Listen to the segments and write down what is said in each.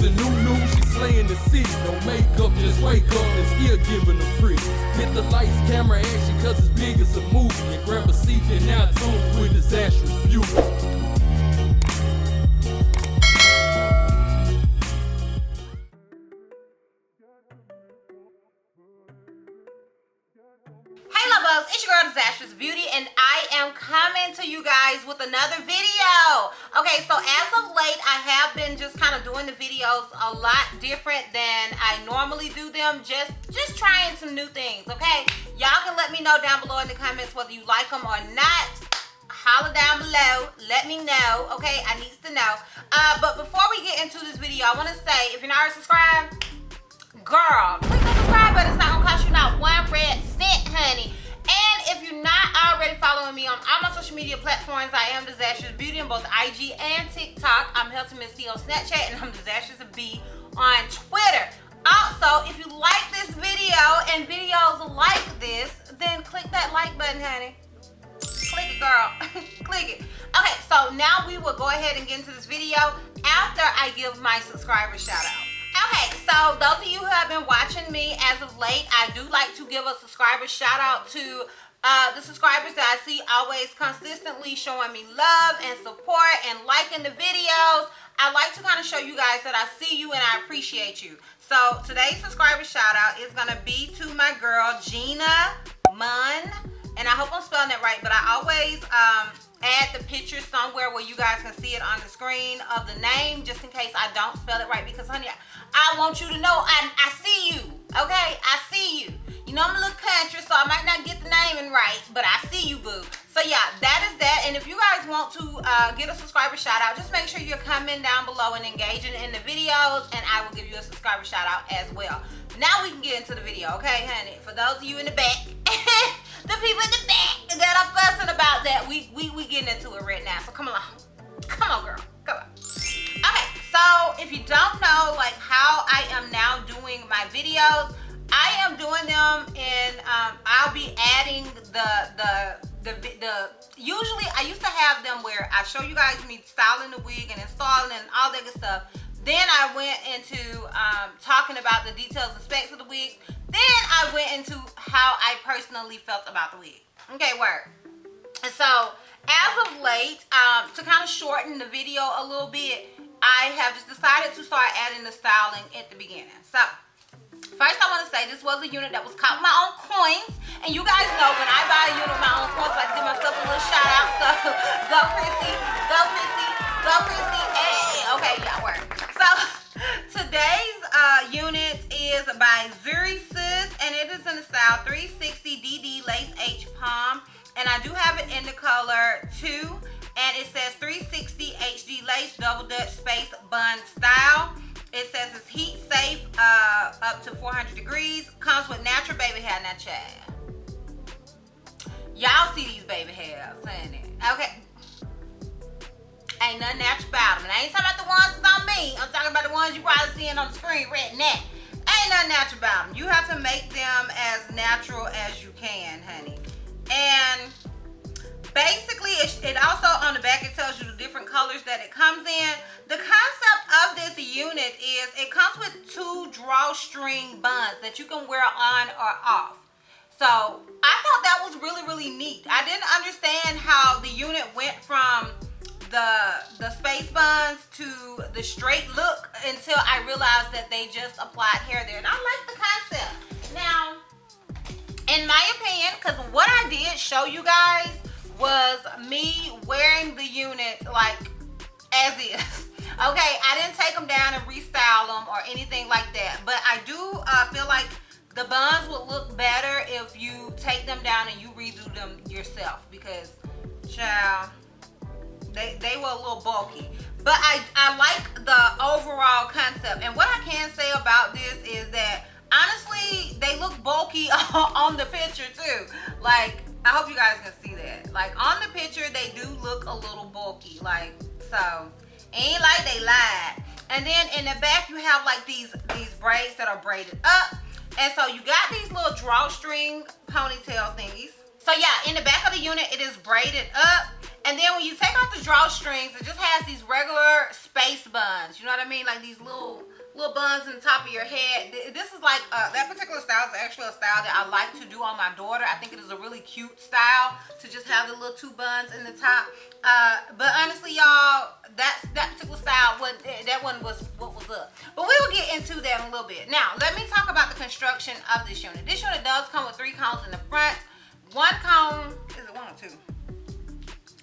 a new, she's slaying the city. No makeup, just wake up and still giving them pretty. Hit the lights, camera, action, cause it's big as a movie. And grab a seat and now tune with Disastrous Beauty. It's your girl Disastrous Beauty, and I am coming to you guys with another video. Okay, so as of late, I have been just kind of doing the videos a lot different than I normally do them. Just trying some new things, okay? Y'all can let me know down below in the comments whether you like them or not. Holla down below, let me know, okay? I need to know. But before we get into this video, I want to say, if you're not already subscribed, girl, click the subscribe button. It's not gonna cost you not one red cent, honey. And if you're not already following me on all my social media platforms, I am Disastrous Beauty on both IG and TikTok. I'm Healthy Miss T on Snapchat, and I'm Disastrous B on Twitter. Also, if you like this video and videos like this, then click that like button, honey. Click it, girl. Click it. Okay, so now we will go ahead and get into this video after I give my subscriber shout out. Okay, so those of you who have been watching me as of late, I do like to give a subscriber shout out to the subscribers that I see always consistently showing me love and support and liking the videos. I like to kind of show you guys that I see you and I appreciate you. So today's subscriber shout out is going to be to my girl Gina Munn. And I hope I'm spelling it right, but I always add the picture somewhere where you guys can see it on the screen of the name, just in case I don't spell it right, because honey, I want you to know I see you, okay? I see you. You know I'm a little country, so I might not get the naming right, but I see you, boo. So yeah, that is that. And if you guys want to get a subscriber shout out, just make sure you're coming down below and engaging in the videos, and I will give you a subscriber shout out as well. Now we can get into the video, okay, honey? For those of you in the back, the people in the back that are fussing about that, we getting into it right now. So come along. Come on, girl. Come on. Okay, so if you don't know like how I am now doing my videos, I am doing them in I'll be adding the usually I used to have them where I show you guys me styling the wig and installing and all that good stuff. Then I went into talking about the details and specs of the wig. Then I went into how I personally felt about the wig. Okay, word. And so, as of late, to kind of shorten the video a little bit, I have just decided to start adding the styling at the beginning. So, first I want to say this was a unit that was caught with my own coins. And you guys know when I buy a unit with my own coins, I give myself a little shout out. So, go Chrissy, go Chrissy, go Chrissy. Hey, okay, yeah, word. So, today's unit is by Zury Sis, and it is in the style 360 DD Lace H Palm. And I do have it in the color 2, and it says 360 HD Lace Double Dutch Space Bun Style. It says it's heat safe up to 400 degrees. Comes with natural baby hair. Now, child, y'all see these baby hairs, honey. Okay. Ain't nothing natural about them. And I ain't talking about the ones that's on me. I'm talking about the ones you probably seeing on the screen right now. Ain't nothing natural about them. You have to make them as natural as you can, honey. And basically, it also on the back, it tells you the different colors that it comes in. The concept of this unit is it comes with 2 drawstring buns that you can wear on or off. So I thought that was really, really neat. I didn't understand how the unit went from the space buns to the straight look until I realized that they just applied hair there. And I like the concept. Now, in my opinion, because what I did show you guys was me wearing the unit like as is. Okay, I didn't take them down and restyle them or anything like that. But I do feel like the buns would look better if you take them down and you redo them yourself, because, child, they were a little bulky. But I like the overall concept. And what I can say about this is that, honestly, they look bulky on the picture too. Like, I hope you guys can see that. Like, on the picture, they do look a little bulky. Like, so, ain't like they lied. And then in the back, you have like these braids that are braided up. And so you got these little drawstring ponytail thingies. So yeah, in the back of the unit, it is braided up. And then when you take out the drawstrings, it just has these regular space buns. You know what I mean? Like these little buns in the top of your head. This is like, that particular style is actually a style that I like to do on my daughter. I think it is a really cute style to just have the little 2 buns in the top. But honestly, y'all, that particular style, that one was what was up. But we will get into that in a little bit. Now, let me talk about the construction of this unit. This unit does come with 3 combs in the front. 1 comb, is it 1 or 2?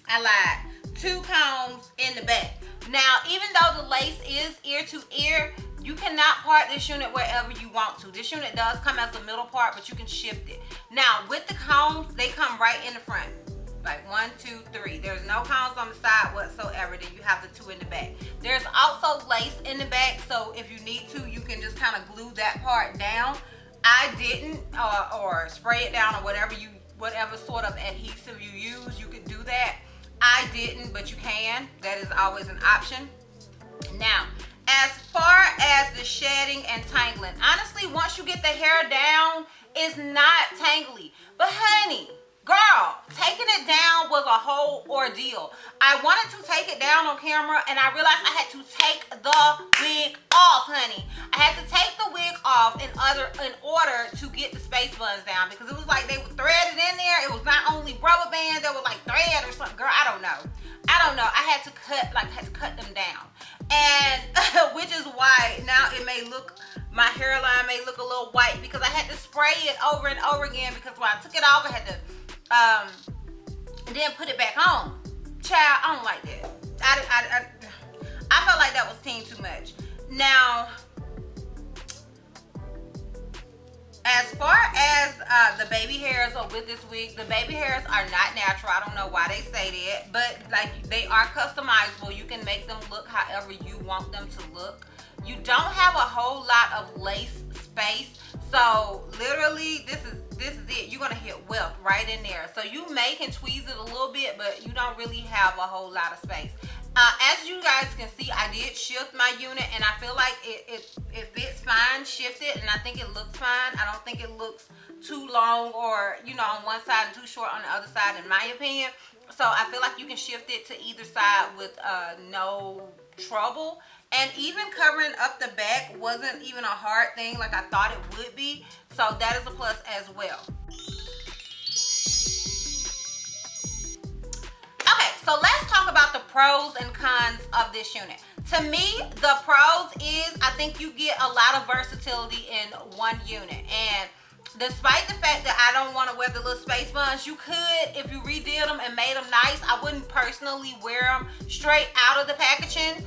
I lied. 2 combs in the back. Now, even though the lace is ear to ear, you cannot part this unit wherever you want to. This unit does come as a middle part, but you can shift it. Now, with the combs, they come right in the front. Like 1, 2, 3. There's no combs on the side whatsoever. Then you have the 2 in the back. There's also lace in the back, so if you need to, you can just kind of glue that part down. I didn't, or spray it down, or whatever sort of adhesive you use, you could do that. I didn't, but you can. That is always an option. Now, as far as the shedding and tangling, honestly, once you get the hair down, it's not tangly. But honey, girl, taking it down was a whole ordeal. I wanted to take it down on camera, and I realized I had to take the wig off, honey. I had to take the wig off in order to get the space buns down, because it was like they were threaded in there. It was not only rubber bands, they were like thread or something. Girl, I don't know. I had to cut them down. And which is why now my hairline may look a little white, because I had to spray it over and over again, because when I took it off, I had to then put it back on. Child, I don't like that. I felt like that was team too much. Now, as far as the baby hairs are with this wig, the baby hairs are not natural. I don't know why they say that, but like they are customizable. You can make them look however you want them to look. You don't have a whole lot of lace space, so literally this is it. You're gonna hit welt right in there. So you can tweeze it a little bit, but you don't really have a whole lot of space. As you guys can see, I did shift my unit, and I feel like it fits fine shifted, and I think it looks fine. I don't think it looks too long, or on one side and too short on the other side, in my opinion. So I feel like you can shift it to either side with no trouble. And even covering up the back wasn't even a hard thing like I thought it would be. So that is a plus as well. Okay, so let's talk about the pros and cons of this unit. To me, the pros is I think you get a lot of versatility in one unit. And despite the fact that I don't want to wear the little space buns, you could, if you redid them and made them nice. I wouldn't personally wear them straight out of the packaging.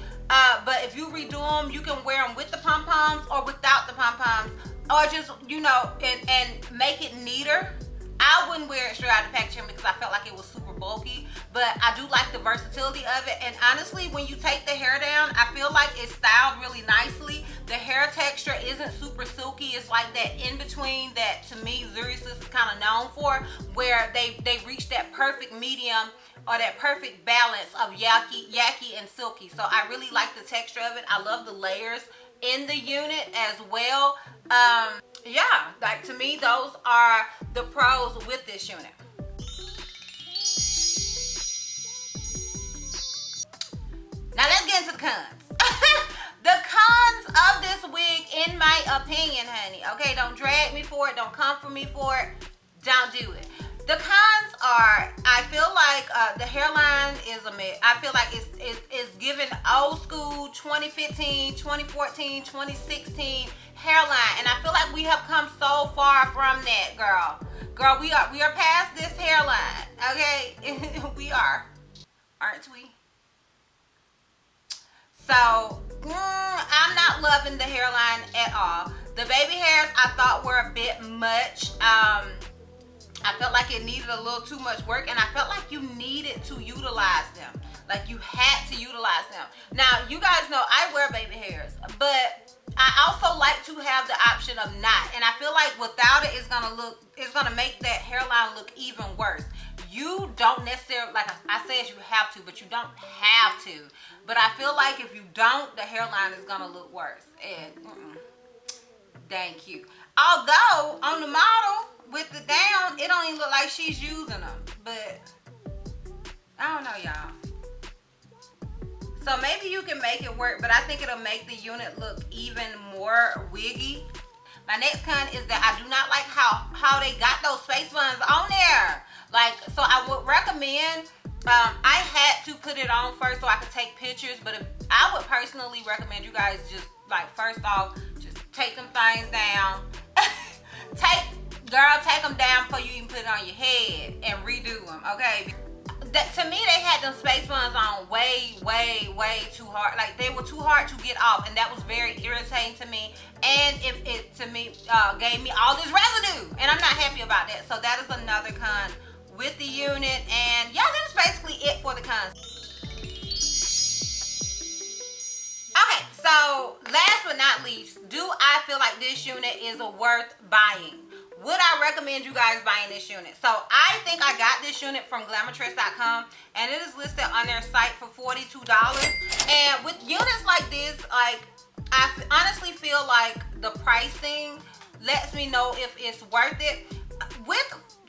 But if you redo them, you can wear them with the pom-poms or without the pom-poms, or just, and make it neater. I wouldn't wear it straight out of the packaging because I felt like it was super bulky, but I do like the versatility of it. And honestly, when you take the hair down, I feel like it's styled really nicely. The hair texture isn't super silky. It's like that in between that, to me, Zury Sis is kind of known for, where they reach that perfect medium or that perfect balance of yucky and silky. So I really like the texture of it. I love the layers in the unit as well. Yeah, like to me, those are the pros with this unit. Now let's get into the cons. The cons of this wig, in my opinion, honey, okay, don't drag me for it, don't come for me for it, don't do it. The cons are, I feel like the hairline is a mess. I feel like it's giving old school 2015, 2014, 2016 hairline, and I feel like we have come so far from that, girl. Girl, we are past this hairline, okay? We are, aren't we? So, I'm not loving the hairline at all. The baby hairs I thought were a bit much. I felt like it needed a little too much work, and I felt like you needed to utilize them. Like you had to utilize them. Now, you guys know I wear baby hairs, but I also like to have the option of not. And I feel like without it, it's gonna make that hairline look even worse. You don't necessarily, like I said, you have to, but you don't have to. But I feel like if you don't, the hairline is gonna look worse. And dang cute. Although on the model with the down, it don't even look like she's using them. But I don't know, y'all. So maybe you can make it work, but I think it'll make the unit look even more wiggy. My next con is that I do not like how they got those space buns on there. Like, so I would recommend, I had to put it on first so I could take pictures, but I would personally recommend you guys just, like, first off, just take them things down. Take them down before you even put it on your head and redo them, okay? To me, they had them space buns on way too hard. Like, they were too hard to get off, and that was very irritating to me. And it to me gave me all this residue, and I'm not happy about that. So that is another con with the unit. And yeah, that's basically it for the cons. Okay, so last but not least, do I feel like this unit is worth buying? Would I recommend you guys buying this unit? So I think I got this unit from glamourtress.com, and it is listed on their site for $42. And with units like this, like, I honestly feel like the pricing lets me know if it's worth it.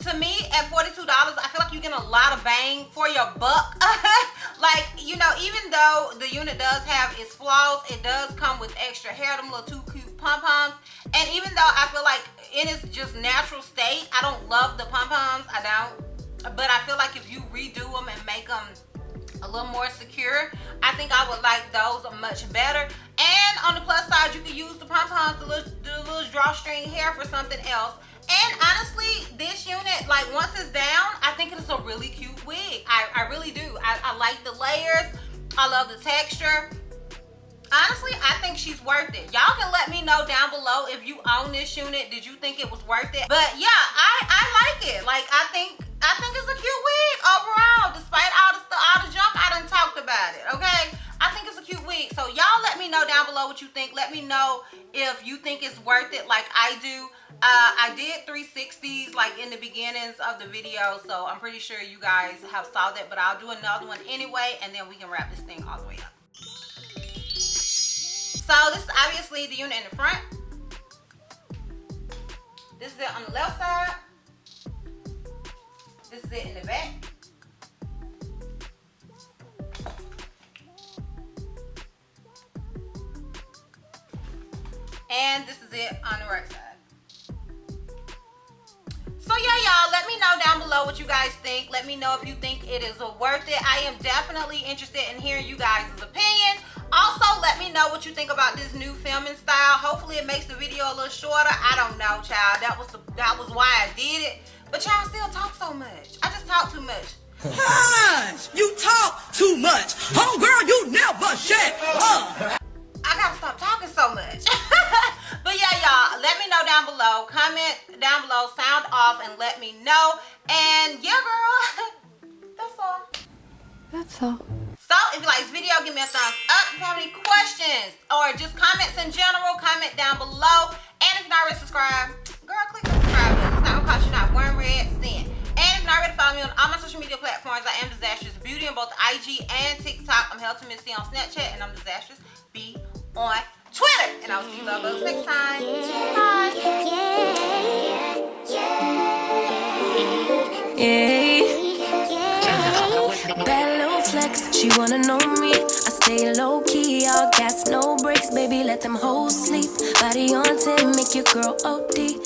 To me, at $42, I feel like you get a lot of bang for your buck. Like, you know, even though the unit does have its flaws, it does come with extra hair, them little two cute pom-poms. And even though I feel like in its just natural state, I don't love the pom-poms, I don't. But I feel like if you redo them and make them a little more secure, I think I would like those much better. And on the plus side, you can use the pom-poms, the little drawstring hair for something else. And honestly, this unit, like, once it's down, I think it's a really cute wig. I really do. I like the layers. I love the texture. Honestly, I think she's worth it. Y'all can let me know down below if you own this unit. Did you think it was worth it? But yeah, I like it. Like, I think it's a cute wig overall, despite all the junk I done talked about it, okay? I think it's a cute wig. So y'all let me know down below what you think. Let me know if you think it's worth it like I do. I did 360s like in the beginnings of the video, so I'm pretty sure you guys have saw that, but I'll do another one anyway, and then we can wrap this thing all the way up. So this is obviously the unit in the front. This is it on the left side. This is it in the back. And this is it on the right side. So yeah, y'all, let me know down below what you guys think. Let me know if you think it is worth it. I am definitely interested in hearing you guys' opinion. Also, let me know what you think about this new filming style. Hopefully it makes the video a little shorter. I don't know, child. That was why I did it. But y'all still talk so much. I just talk too much. Hush! You talk too much. Homegirl, you never shut up. I gotta stop talking so much. But yeah, y'all, let me know down below. Comment down below, sound off, and let me know. And yeah, girl, that's all. That's all. So if you like this video, give me a thumbs up. If you have any questions or just comments in general, comment down below. And if you're not already subscribed, girl, click the subscribe button. It's not gonna cost you not one red cent. And if you're not already following me on all my social media platforms, I am Disastrous Beauty on both IG and TikTok. I'm Held to Miss C on Snapchat, and I'm Disastrous B on Twitter. And I'll see you lovers next time. Bye. Bad little flex, she wanna know me. I stay low key, all gas, no brakes, baby, let them hoes sleep. Body on 10, make your girl OD.